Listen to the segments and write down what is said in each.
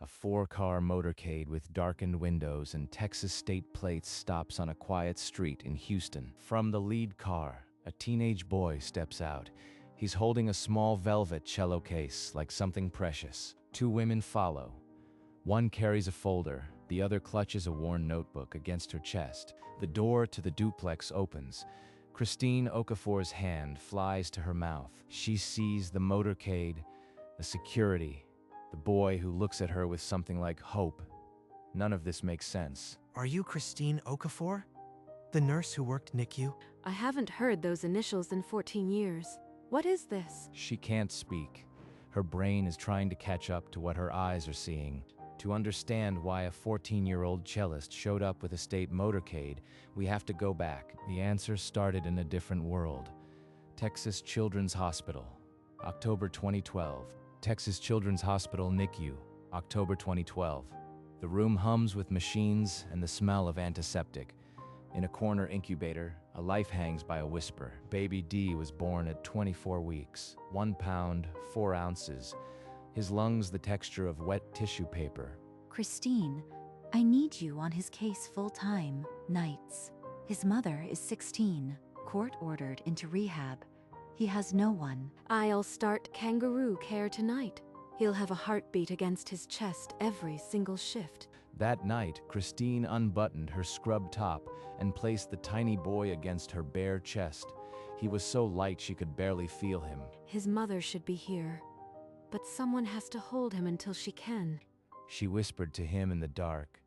A four-car motorcade with darkened windows and Texas state plates stops on a quiet street in Houston. From the lead car, a teenage boy steps out. He's holding a small velvet cello case like something precious. Two women follow. One carries a folder, the other clutches a worn notebook against her chest. The door to the duplex opens. Christine Okafor's hand flies to her mouth. She sees the motorcade, the security, the boy who looks at her with something like hope. None of this makes sense. Are you Christine Okafor? The nurse who worked NICU? I haven't heard those initials in 14 years. What is this? She can't speak. Her brain is trying to catch up to what her eyes are seeing. To understand why a 14-year-old cellist showed up with a state motorcade, we have to go back. The answer started in a different world. Texas Children's Hospital, October 2012. Texas Children's Hospital NICU, October 2012. The room hums with machines and the smell of antiseptic. In a corner incubator, a life hangs by a whisper. Baby D was born at 24 weeks, 1 pound, 4 ounces. His lungs the texture of wet tissue paper. Christine, I need you on his case full-time, nights. His mother is 16, court-ordered into rehab. He has no one. I'll start kangaroo care tonight. He'll have a heartbeat against his chest every single shift. That night, Christine unbuttoned her scrub top and placed the tiny boy against her bare chest. He was so light she could barely feel him. His mother should be here, but someone has to hold him until she can. She whispered to him in the dark.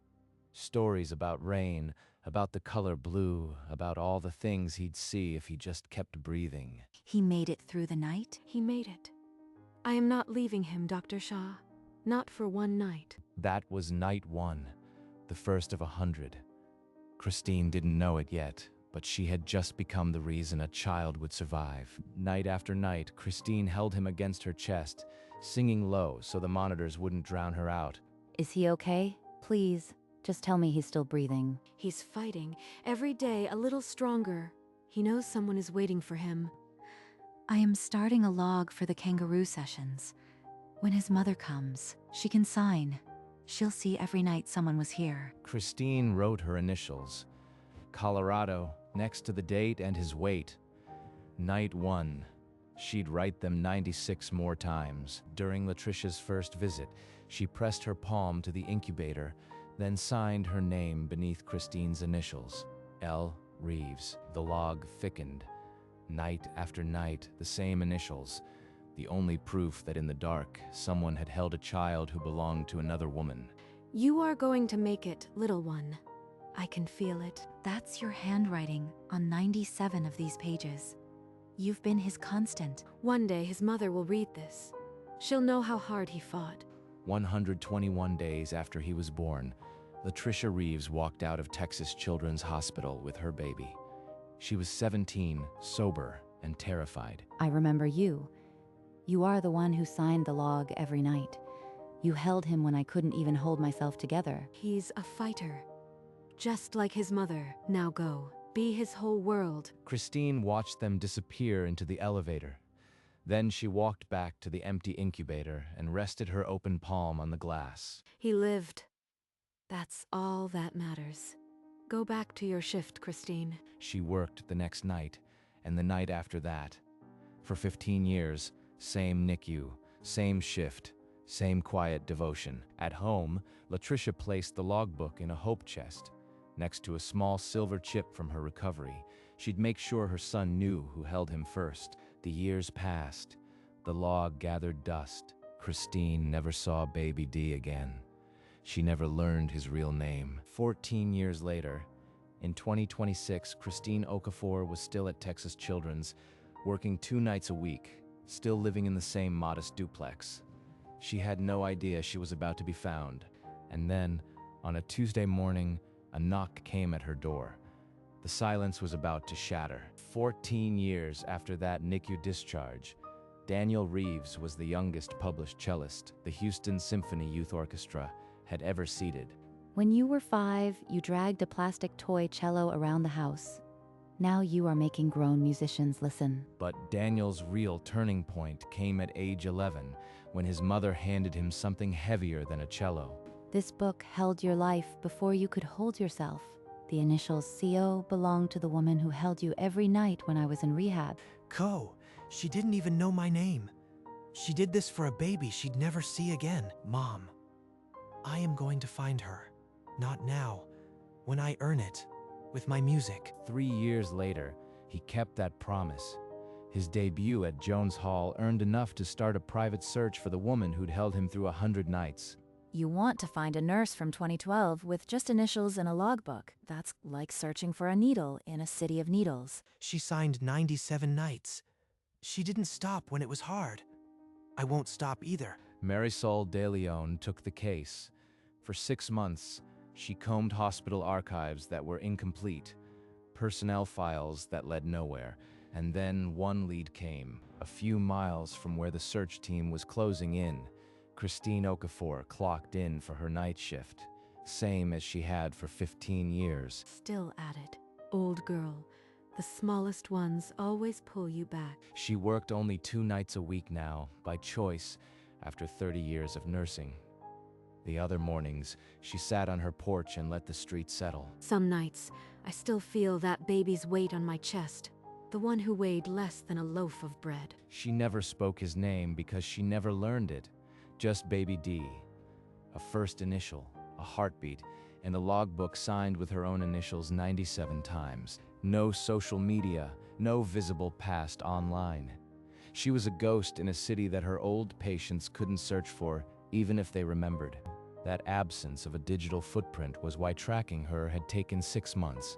Stories about rain, about the color blue, about all the things he'd see if he just kept breathing. He made it through the night? He made it. I am not leaving him, Dr. Shah. Not for one night. That was night 1, the first of 100. Christine didn't know it yet, but she had just become the reason a child would survive. Night after night, Christine held him against her chest, singing low so the monitors wouldn't drown her out. Is he okay? Please, just tell me he's still breathing. He's fighting, every day a little stronger. He knows someone is waiting for him. I am starting a log for the kangaroo sessions. When his mother comes, she can sign. She'll see every night someone was here. Christine wrote her initials. Colorado, next to the date and his weight. Night 1. She'd write them 96 more times. During Latricia's first visit, she pressed her palm to the incubator, then signed her name beneath Christine's initials. L. Reeves. The log thickened. Night after night, the same initials. The only proof that in the dark, someone had held a child who belonged to another woman. You are going to make it, little one. I can feel it. That's your handwriting on 97 of these pages. You've been his constant. One day his mother will read this. She'll know how hard he fought. 121 days after he was born, Latricia Reeves walked out of Texas Children's Hospital with her baby. She was 17, sober, and terrified. I remember you. You are the one who signed the log every night. You held him when I couldn't even hold myself together. He's a fighter. Just like his mother. Now go. Be his whole world. Christine watched them disappear into the elevator. Then she walked back to the empty incubator and rested her open palm on the glass. He lived. That's all that matters. Go back to your shift, Christine. She worked the next night, and the night after that. For 15 years, same NICU, same shift, same quiet devotion. At home, Latricia placed the logbook in a hope chest. Next to a small silver chip from her recovery, she'd make sure her son knew who held him first. The years passed. The log gathered dust. Christine never saw baby D again. She never learned his real name. 14 years later, in 2026, Christine Okafor was still at Texas Children's, working 2 nights a week, still living in the same modest duplex. She had no idea she was about to be found. And then, on a Tuesday morning, a knock came at her door. The silence was about to shatter. 14 years after that NICU discharge, Daniel Reeves was the youngest published cellist the Houston Symphony Youth Orchestra had ever seated. When you were 5, you dragged a plastic toy cello around the house. Now you are making grown musicians listen. But Daniel's real turning point came at age 11, when his mother handed him something heavier than a cello. This book held your life before you could hold yourself. The initials CO belong to the woman who held you every night when I was in rehab. Co, she didn't even know my name. She did this for a baby she'd never see again. Mom, I am going to find her. Not now, when I earn it, with my music. 3 years later, he kept that promise. His debut at Jones Hall earned enough to start a private search for the woman who'd held him through 100 nights. You want to find a nurse from 2012 with just initials in a logbook. That's like searching for a needle in a city of needles. She signed 97 nights. She didn't stop when it was hard. I won't stop either. Marisol de Leon took the case. For 6 months, she combed hospital archives that were incomplete, personnel files that led nowhere, and then one lead came, a few miles from where the search team was closing in. Christine Okafor clocked in for her night shift, same as she had for 15 years. Still at it. Old girl. The smallest ones always pull you back. She worked only 2 nights a week now, by choice, after 30 years of nursing. The other mornings, she sat on her porch and let the street settle. Some nights, I still feel that baby's weight on my chest. The one who weighed less than a loaf of bread. She never spoke his name because she never learned it. Just Baby D. A first initial, a heartbeat, and a logbook signed with her own initials 97 times. No social media, no visible past online. She was a ghost in a city that her old patients couldn't search for, even if they remembered. That absence of a digital footprint was why tracking her had taken 6 months,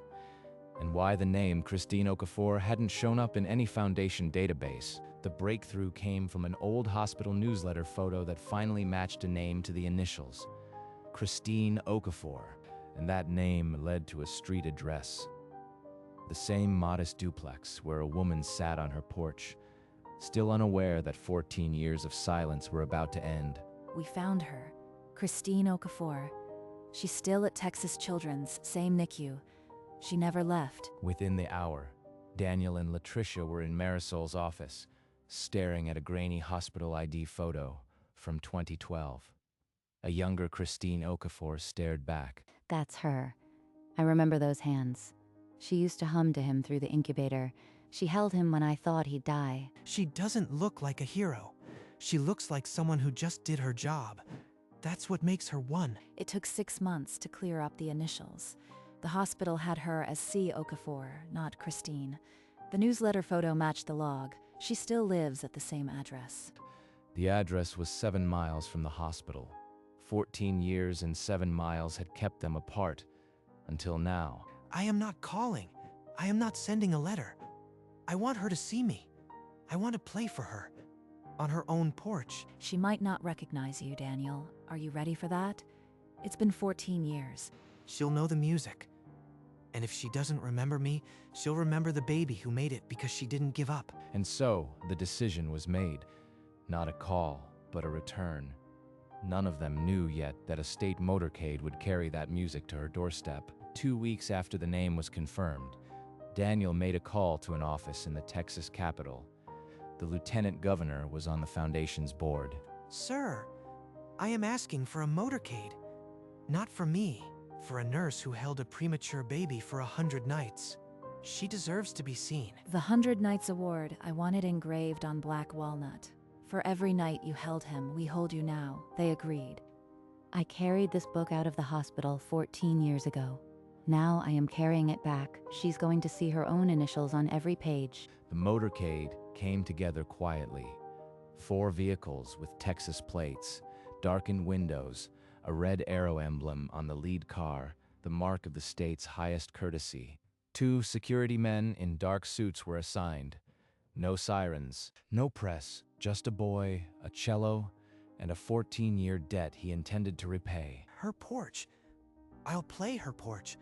and why the name Christine Okafor hadn't shown up in any Foundation database. The breakthrough came from an old hospital newsletter photo that finally matched a name to the initials, Christine Okafor, and that name led to a street address. The same modest duplex where a woman sat on her porch, still unaware that 14 years of silence were about to end. We found her, Christine Okafor. She's still at Texas Children's, same NICU. She never left. Within the hour, Daniel and Latricia were in Marisol's office, staring at a grainy hospital ID photo from 2012. A younger Christine Okafor stared back. That's her. I remember those hands. She used to hum to him through the incubator. She held him when I thought he'd die. She doesn't look like a hero. She looks like someone who just did her job. That's what makes her one. It took 6 months to clear up the initials. The hospital had her as C. Okafor, not Christine. The newsletter photo matched the log. She still lives at the same address. The address was 7 miles from the hospital. 14 years and 7 miles had kept them apart, until now. I am not calling. I am not sending a letter. I want her to see me. I want to play for her. On her own porch. She might not recognize you, Daniel. Are you ready for that? It's been 14 years. She'll know the music. And if she doesn't remember me, she'll remember the baby who made it because she didn't give up. And so, the decision was made. Not a call, but a return. None of them knew yet that a state motorcade would carry that music to her doorstep. 2 weeks after the name was confirmed, Daniel made a call to an office in the Texas Capitol. The lieutenant governor was on the Foundation's board. Sir, I am asking for a motorcade. Not for me, for a nurse who held a premature baby for 100 nights. She deserves to be seen. The 100 Nights Award, I want it engraved on black walnut. For every night you held him, we hold you now. They agreed. I carried this book out of the hospital 14 years ago. Now I am carrying it back. She's going to see her own initials on every page. The motorcade came together quietly. 4 vehicles with Texas plates, darkened windows, a red arrow emblem on the lead car, the mark of the state's highest courtesy. 2 security men in dark suits were assigned. No sirens, no press, just a boy, a cello, and a 14-year debt he intended to repay. Her porch. I'll play her porch.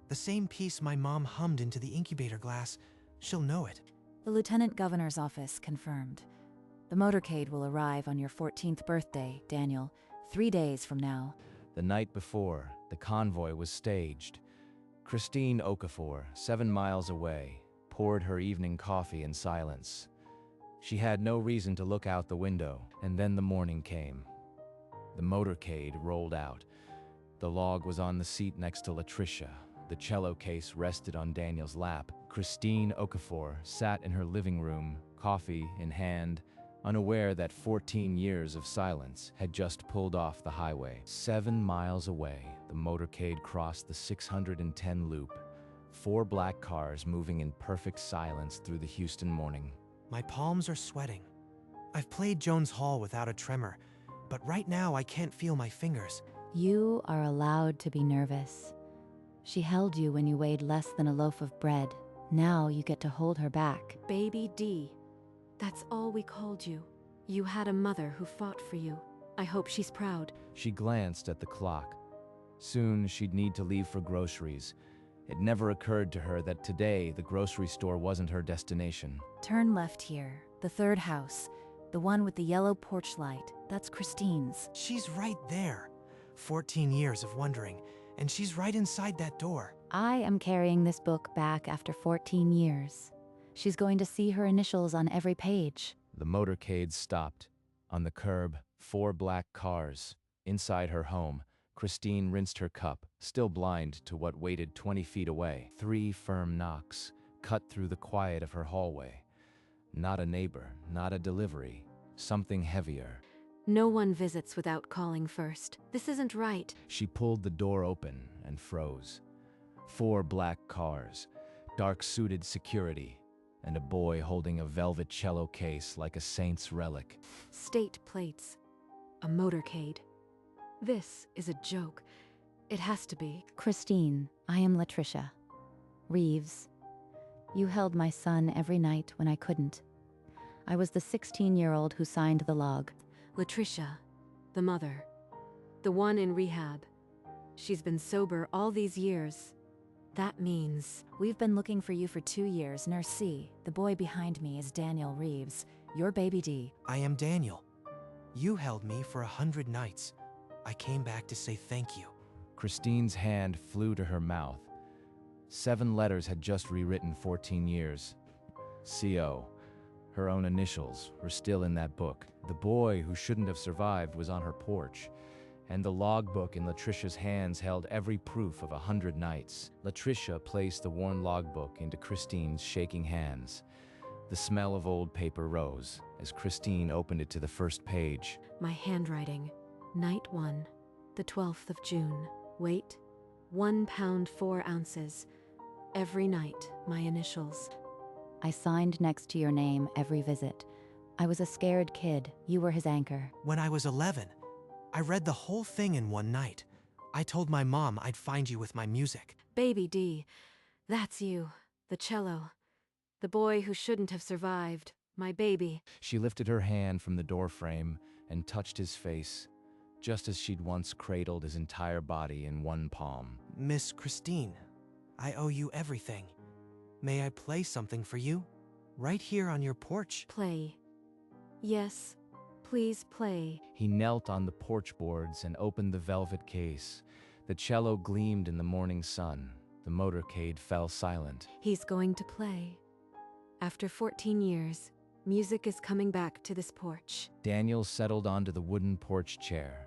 The same piece my mom hummed into the incubator glass. She'll know it. The lieutenant governor's office confirmed. The motorcade will arrive on your 14th birthday, Daniel, 3 days from now. The night before, the convoy was staged. Christine Okafor, 7 miles away, poured her evening coffee in silence. She had no reason to look out the window, and then the morning came. The motorcade rolled out. The log was on the seat next to Latricia. The cello case rested on Daniel's lap. Christine Okafor sat in her living room, coffee in hand, unaware that 14 years of silence had just pulled off the highway. 7 miles away, the motorcade crossed the 610 loop. 4 black cars moving in perfect silence through the Houston morning. My palms are sweating. I've played Jones Hall without a tremor, but right now I can't feel my fingers. You are allowed to be nervous. She held you when you weighed less than a loaf of bread. Now you get to hold her back. Baby D. That's all we called you. You had a mother who fought for you. I hope she's proud. She glanced at the clock. Soon she'd need to leave for groceries. It never occurred to her that today the grocery store wasn't her destination. Turn left here, the third house, the one with the yellow porch light. That's Christine's. She's right there. 14 years of wondering, and she's right inside that door. I am carrying this book back after 14 years. She's going to see her initials on every page. The motorcade stopped. On the curb, 4 black cars. Inside her home, Christine rinsed her cup, still blind to what waited 20 feet away. 3 firm knocks cut through the quiet of her hallway. Not a neighbor, not a delivery, something heavier. No one visits without calling first. This isn't right. She pulled the door open and froze. 4 black cars, dark-suited security, and a boy holding a velvet cello case like a saint's relic. State plates. A motorcade. This is a joke. It has to be. Christine, I am Latricia. Reeves. You held my son every night when I couldn't. I was the 16-year-old who signed the log. Latricia, the mother. The one in rehab. She's been sober all these years. That means... We've been looking for you for 2 years, Nurse C. The boy behind me is Daniel Reeves. Your baby D. I am Daniel. You held me for 100 nights. I came back to say thank you. Christine's hand flew to her mouth. 7 letters had just rewritten 14 years. CO. Her own initials were still in that book. The boy who shouldn't have survived was on her porch, and the logbook in Latricia's hands held every proof of 100 nights. Latricia placed the worn logbook into Christine's shaking hands. The smell of old paper rose as Christine opened it to the first page. My handwriting. Night 1, the 12th of June. Weight, 1 pound 4 ounces. Every night, my initials. I signed next to your name every visit. I was a scared kid. You were his anchor. When I was 11, I read the whole thing in one night. I told my mom I'd find you with my music. Baby D. That's you. The cello. The boy who shouldn't have survived. My baby. She lifted her hand from the doorframe and touched his face, just as she'd once cradled his entire body in one palm. Miss Christine, I owe you everything. May I play something for you? Right here on your porch. Play. Yes, please play. He knelt on the porch boards and opened the velvet case. The cello gleamed in the morning sun. The motorcade fell silent. He's going to play. After 14 years, music is coming back to this porch. Daniel settled onto the wooden porch chair,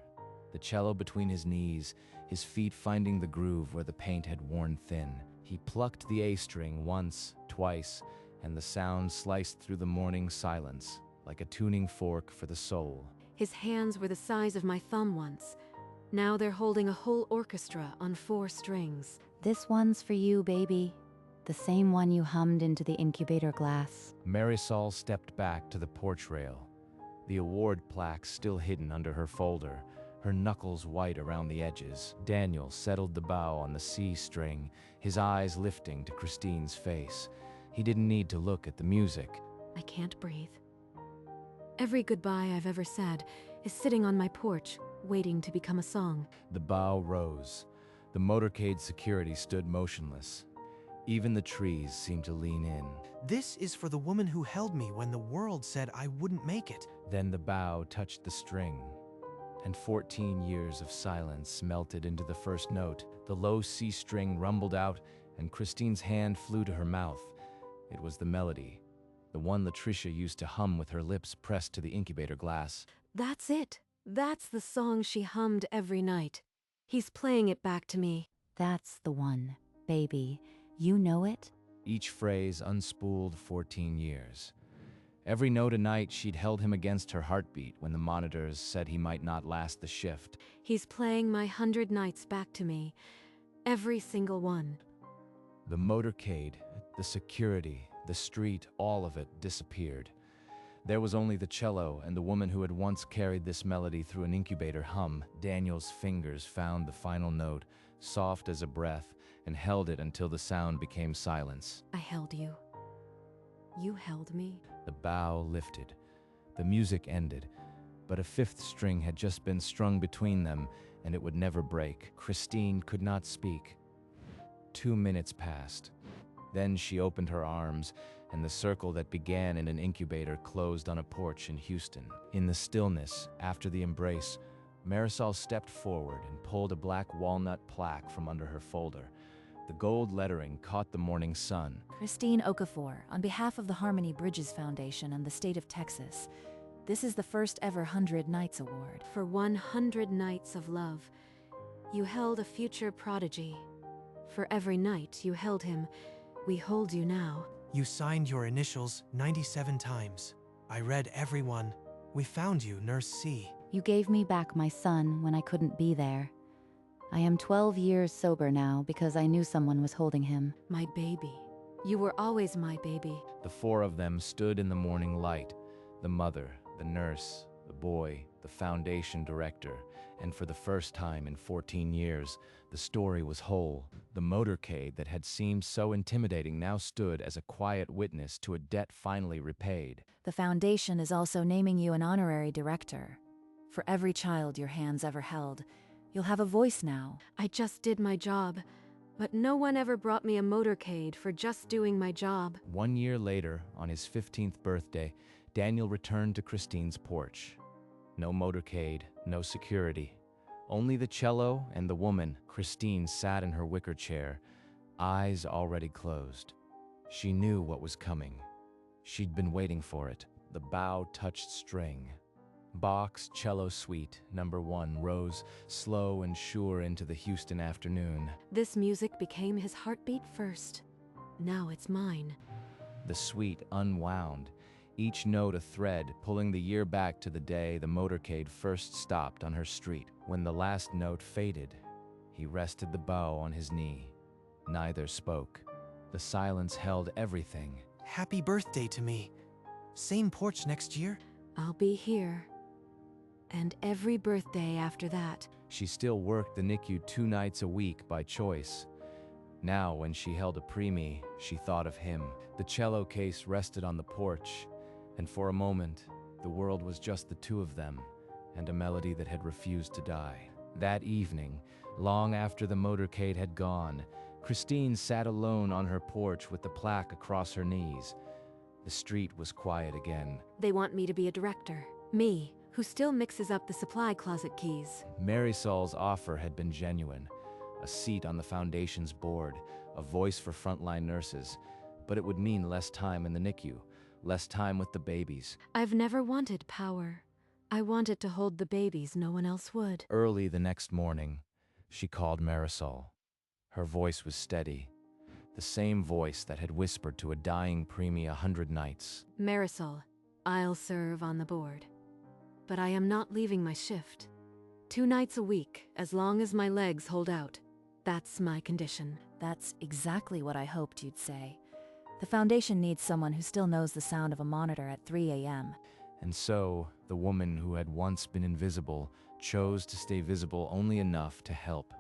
the cello between his knees, his feet finding the groove where the paint had worn thin. He plucked the A string once, twice, and the sound sliced through the morning silence, like a tuning fork for the soul. His hands were the size of my thumb once. Now they're holding a whole orchestra on 4 strings. This one's for you, baby. The same one you hummed into the incubator glass. Marisol stepped back to the porch rail, the award plaque still hidden under her folder, her knuckles white around the edges. Daniel settled the bow on the C string, his eyes lifting to Christine's face. He didn't need to look at the music. I can't breathe. Every goodbye I've ever said is sitting on my porch, waiting to become a song. The bow rose. The motorcade security stood motionless. Even the trees seemed to lean in. This is for the woman who held me when the world said I wouldn't make it. Then the bow touched the string, and 14 years of silence melted into the first note. The low C string rumbled out, and Christine's hand flew to her mouth. It was the melody, the one Latricia used to hum with her lips pressed to the incubator glass. That's it. That's the song she hummed every night. He's playing it back to me. That's the one, baby. You know it? Each phrase unspooled 14 years. Every note a night she'd held him against her heartbeat when the monitors said he might not last the shift. He's playing my 100 nights back to me. Every single one. The motorcade, the security, the street, all of it disappeared. There was only the cello and the woman who had once carried this melody through an incubator hum. Daniel's fingers found the final note, soft as a breath, and held it until the sound became silence. I held you. You held me. The bow lifted. The music ended, but a fifth string had just been strung between them, and it would never break. Christine could not speak. 2 minutes passed. Then she opened her arms, and the circle that began in an incubator closed on a porch in Houston. In the stillness, after the embrace, Marisol stepped forward and pulled a black walnut plaque from under her folder. The gold lettering caught the morning sun. Christine Okafor, on behalf of the Harmony Bridges Foundation and the state of Texas, this is the first ever 100 Nights Award. For 100 nights of love, you held a future prodigy. For every night you held him, we hold you now. You signed your initials 97 times. I read every one. We found you, Nurse C. You gave me back my son when I couldn't be there. I am 12 years sober now because I knew someone was holding him. My baby. You were always my baby. The four of them stood in the morning light, the mother, the nurse, the boy, the foundation director, and for the first time in 14 years, the story was whole. The motorcade that had seemed so intimidating now stood as a quiet witness to a debt finally repaid. The foundation is also naming you an honorary director. For every child your hands ever held, you'll have a voice now. I just did my job, but no one ever brought me a motorcade for just doing my job. 1 year later, on his 15th birthday, Daniel returned to Christine's porch. No motorcade, no security. Only the cello and the woman. Christine sat in her wicker chair, eyes already closed. She knew what was coming. She'd been waiting for it. The bow touched string. Bach's Cello Suite, number 1, rose slow and sure into the Houston afternoon. This music became his heartbeat first. Now it's mine. The suite unwound, each note a thread pulling the year back to the day the motorcade first stopped on her street. When the last note faded, he rested the bow on his knee. Neither spoke. The silence held everything. Happy birthday to me. Same porch next year? I'll be here. And every birthday after that. She still worked the NICU 2 nights a week by choice. Now, when she held a preemie, she thought of him. The cello case rested on the porch, and for a moment, the world was just the two of them, and a melody that had refused to die. That evening, long after the motorcade had gone, Christine sat alone on her porch with the plaque across her knees. The street was quiet again. They want me to be a director. Me, who still mixes up the supply closet keys. Marisol's offer had been genuine. A seat on the foundation's board, a voice for frontline nurses, but it would mean less time in the NICU, less time with the babies. I've never wanted power. I wanted to hold the babies no one else would. Early the next morning, she called Marisol. Her voice was steady, the same voice that had whispered to a dying preemie 100 nights. Marisol, I'll serve on the board. But I am not leaving my shift. 2 nights a week, as long as my legs hold out. That's my condition. That's exactly what I hoped you'd say. The foundation needs someone who still knows the sound of a monitor at 3 a.m. And so, the woman who had once been invisible chose to stay visible only enough to help.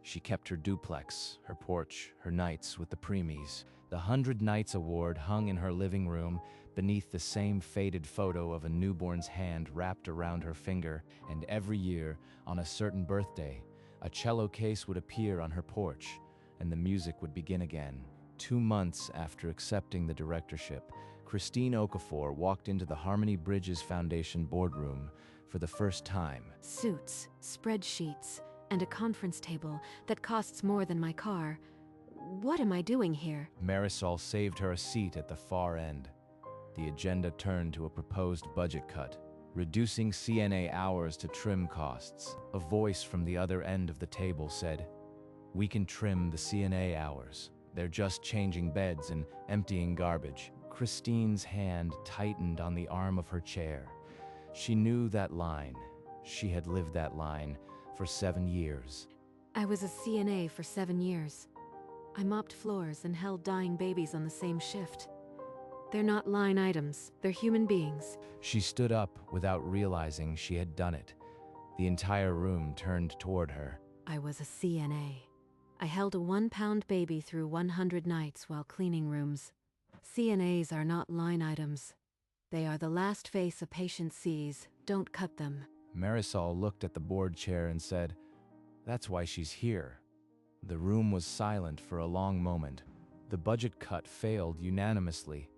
She kept her duplex, her porch, her nights with the preemies. The 100 Nights Award hung in her living room beneath the same faded photo of a newborn's hand wrapped around her finger, and every year, on a certain birthday, a cello case would appear on her porch, and the music would begin again. 2 months after accepting the directorship, Christine Okafor walked into the Harmony Bridges Foundation boardroom for the first time. Suits, spreadsheets, and a conference table that costs more than my car. What am I doing here? Marisol saved her a seat at the far end. the agenda turned to a proposed budget cut, reducing CNA hours to trim costs. A voice from the other end of the table said, "We can trim the CNA hours. They're just changing beds and emptying garbage." Christine's hand tightened on the arm of her chair. She knew that line. She had lived that line for 7 years. I was a CNA for 7 years. I mopped floors and held dying babies on the same shift. They're not line items, they're human beings. She stood up without realizing she had done it. The entire room turned toward her. I was a CNA. I held a 1-pound baby through 100 nights while cleaning rooms. CNAs are not line items. They are the last face a patient sees. Don't cut them. Marisol looked at the board chair and said, "That's why she's here." The room was silent for a long moment. The budget cut failed unanimously.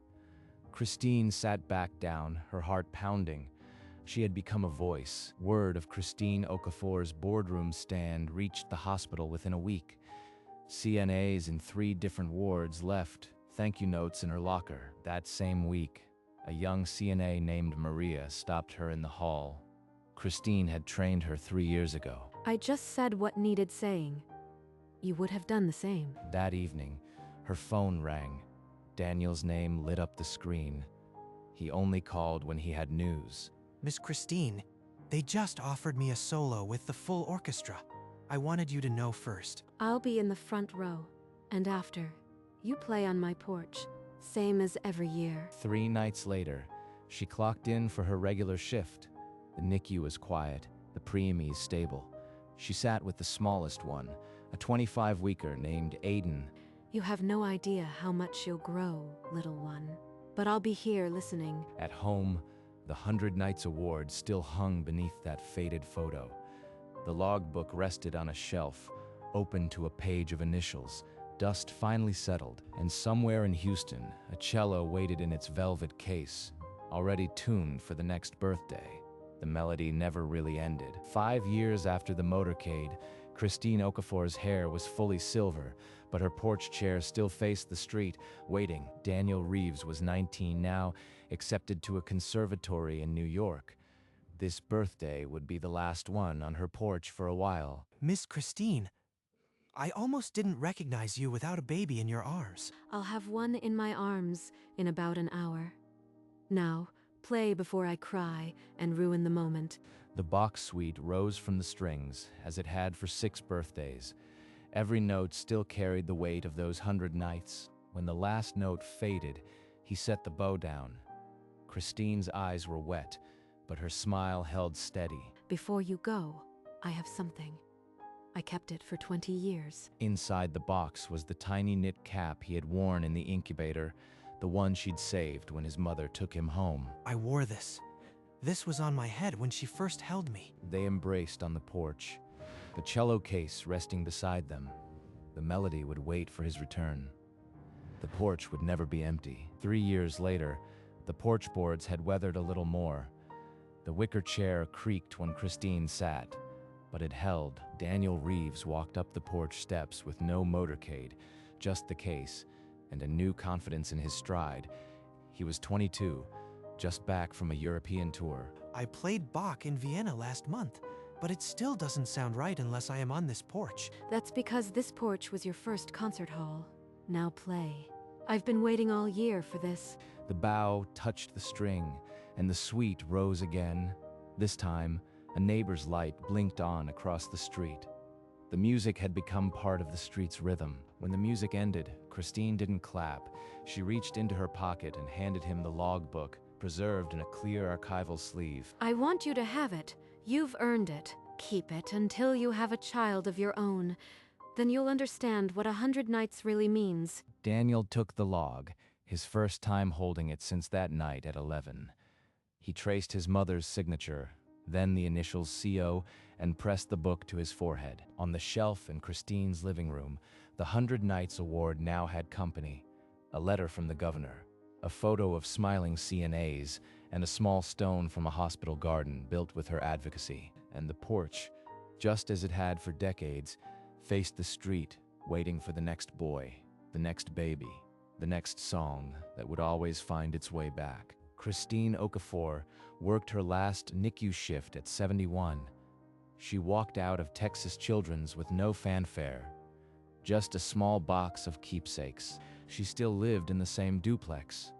Christine sat back down, her heart pounding. She had become a voice. Word of Christine Okafor's boardroom stand reached the hospital within a week. CNAs in 3 different wards left thank you notes in her locker. That same week, a young CNA named Maria stopped her in the hall. Christine had trained her 3 years ago. I just said what needed saying. You would have done the same. That evening, her phone rang. Daniel's name lit up the screen. He only called when he had news. Miss Christine, they just offered me a solo with the full orchestra. I wanted you to know first. I'll be in the front row. And after, you play on my porch. Same as every year. 3 nights later, she clocked in for her regular shift. The NICU was quiet, the preemies stable. She sat with the smallest one, a 25-weeker named Aiden. You have no idea how much you'll grow, little one. But I'll be here listening. At home, the 100 Nights Award still hung beneath that faded photo. The logbook rested on a shelf, open to a page of initials. Dust finally settled, and somewhere in Houston, a cello waited in its velvet case, already tuned for the next birthday. The melody never really ended. 5 years after the motorcade, Christine Okafor's hair was fully silver, but her porch chair still faced the street, waiting. Daniel Reeves was 19 now, accepted to a conservatory in New York. This birthday would be the last one on her porch for a while. Miss Christine, I almost didn't recognize you without a baby in your arms. I'll have one in my arms in about an hour. Now, play before I cry and ruin the moment. The box suite rose from the strings, as it had for 6 birthdays. Every note still carried the weight of those 100 nights. When the last note faded, he set the bow down. Christine's eyes were wet, but her smile held steady. Before you go, I have something. I kept it for 20 years. Inside the box was the tiny knit cap he had worn in the incubator, the one she'd saved when his mother took him home. I wore this. This was on my head when she first held me. They embraced on the porch, the cello case resting beside them. The melody would wait for his return. The porch would never be empty. 3 years later, the porch boards had weathered a little more. The wicker chair creaked when Christine sat, but it held. Daniel Reeves walked up the porch steps with no motorcade, just the case, and a new confidence in his stride. He was 22, just back from a European tour. I played Bach in Vienna last month, but it still doesn't sound right unless I am on this porch. That's because this porch was your first concert hall. Now play. I've been waiting all year for this. The bow touched the string, and the suite rose again. This time, a neighbor's light blinked on across the street. The music had become part of the street's rhythm. When the music ended, Christine didn't clap. She reached into her pocket and handed him the logbook, preserved in a clear archival sleeve. I want you to have it. You've earned it. Keep it until you have a child of your own. Then you'll understand what 100 nights really means. Daniel took the log, his first time holding it since that night at 11. He traced his mother's signature, then the initials CO, and pressed the book to his forehead. On the shelf in Christine's living room, the 100 Nights Award now had company. A letter from the governor, a photo of smiling CNAs, and a small stone from a hospital garden built with her advocacy. And the porch, just as it had for decades, faced the street, waiting for the next boy, the next baby. the next song that would always find its way back. Christine Okafor worked her last NICU shift at 71. She walked out of Texas Children's with no fanfare, just a small box of keepsakes. She still lived in the same duplex.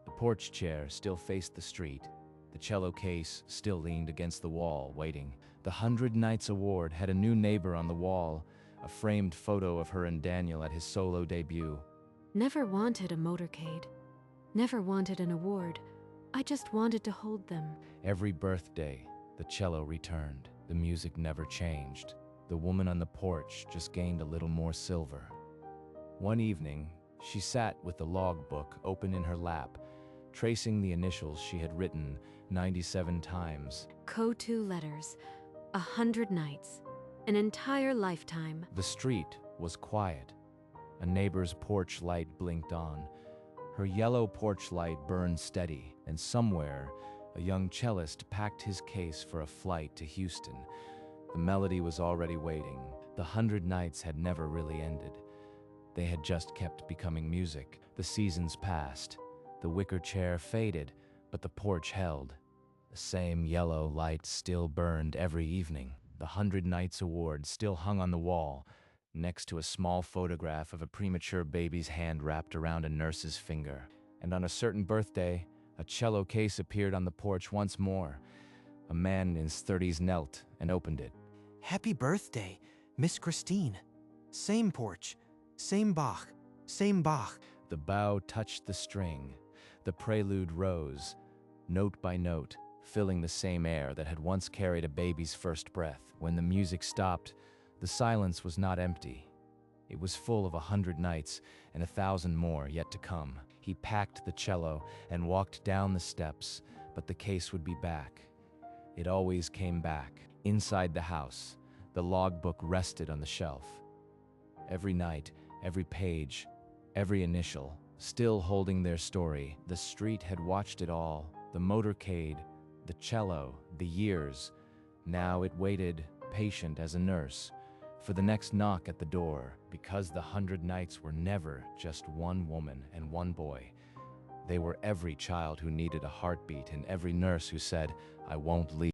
The porch chair still faced the street. The cello case still leaned against the wall, waiting. The 100 Nights Award had a new neighbor on the wall, a framed photo of her and Daniel at his solo debut. Never wanted a motorcade. Never wanted an award. I just wanted to hold them. Every birthday, the cello returned. The music never changed. The woman on the porch just gained a little more silver. One evening, she sat with the logbook open in her lap, tracing the initials she had written 97 times. Co-2 letters, 100 nights, an entire lifetime. The street was quiet. A neighbor's porch light blinked on. Her yellow porch light burned steady, and somewhere, a young cellist packed his case for a flight to Houston. The melody was already waiting. The 100 nights had never really ended. They had just kept becoming music. The seasons passed. The wicker chair faded, but the porch held. The same yellow light still burned every evening. The 100 Nights Award still hung on the wall, next to a small photograph of a premature baby's hand wrapped around a nurse's finger. And on a certain birthday, a cello case appeared on the porch once more. A man in his 30s knelt and opened it. Happy birthday, Miss Christine. Same porch, same Bach, same Bach. The bow touched the string. The prelude rose, note by note, filling the same air that had once carried a baby's first breath. When the music stopped, the silence was not empty. It was full of 100 nights and 1,000 more yet to come. He packed the cello and walked down the steps, but the case would be back. It always came back. Inside the house, the logbook rested on the shelf. Every night, every page, every initial, still holding their story. The street had watched it all. The motorcade, the cello, the years. Now it waited, patient as a nurse, for the next knock at the door, because the 100 nights were never just one woman and one boy. They were every child who needed a heartbeat and every nurse who said, "I won't leave."